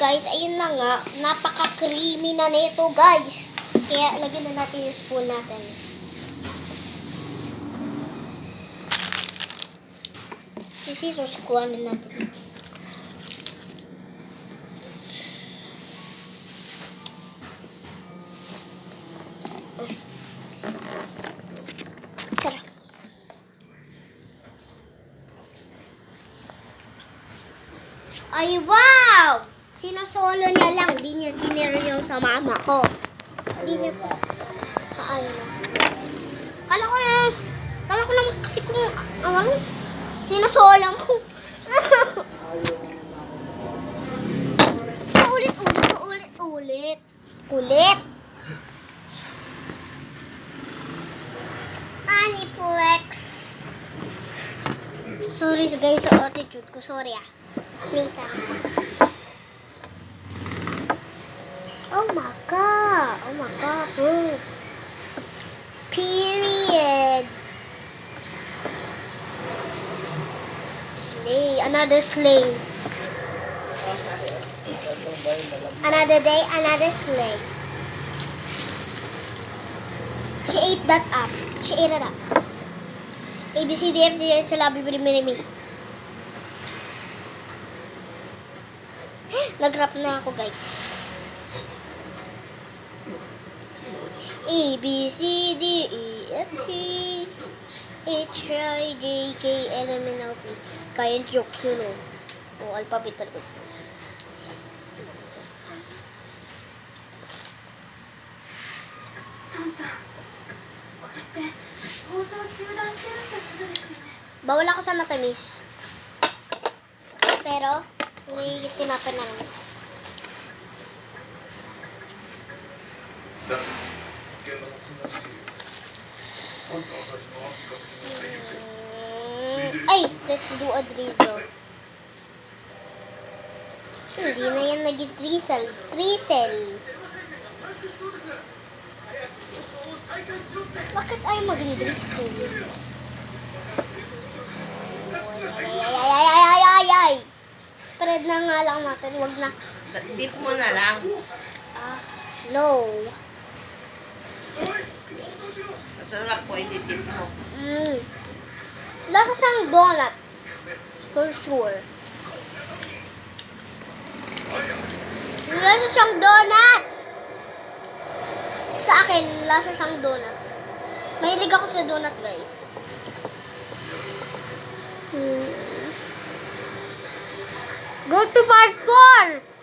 guys, ayun na nga. Napaka-creamy na nito guys. Kaya lagyan na natin yung spoon natin. Scissors, kuha na natin. Tara. Ay, wow! Sinasolo niya lang. Di niya sinero yung sa mama ko. Di niya pa. Ayun na. Kala ko naman kasi kung, sinasolo mo. Ulit. Kulit. Aniplex. Sorry guys sa attitude ko. Sorry Nita. Oh my god, bro. Period. Slay, another slay. Another day, another slay. She ate that up. She ate it up. A, B, C, D, F, G, H, L, B, B, M, N, Nag-rap na ako, guys. A, B, C, D, E, F, G, H, I, J, K, L, M, N, O, P. Kaya joke yun, o alphabet talaga. Bawal ako sa matamis. Pero, may tinapa na lang. Ay, let's do a drizzle. Hindi na yan naging drizzle. Bakit ayaw mag-drizzle? Ay! Spread na nga lang natin. Wag na. Dip mo na lang. No. Masarap po, i-dip mo. Lasa siyang donut. For sure. Lasa siyang donut. Sa akin, lasa siyang donut. Mahilig ako sa donut, guys. Go to part 4!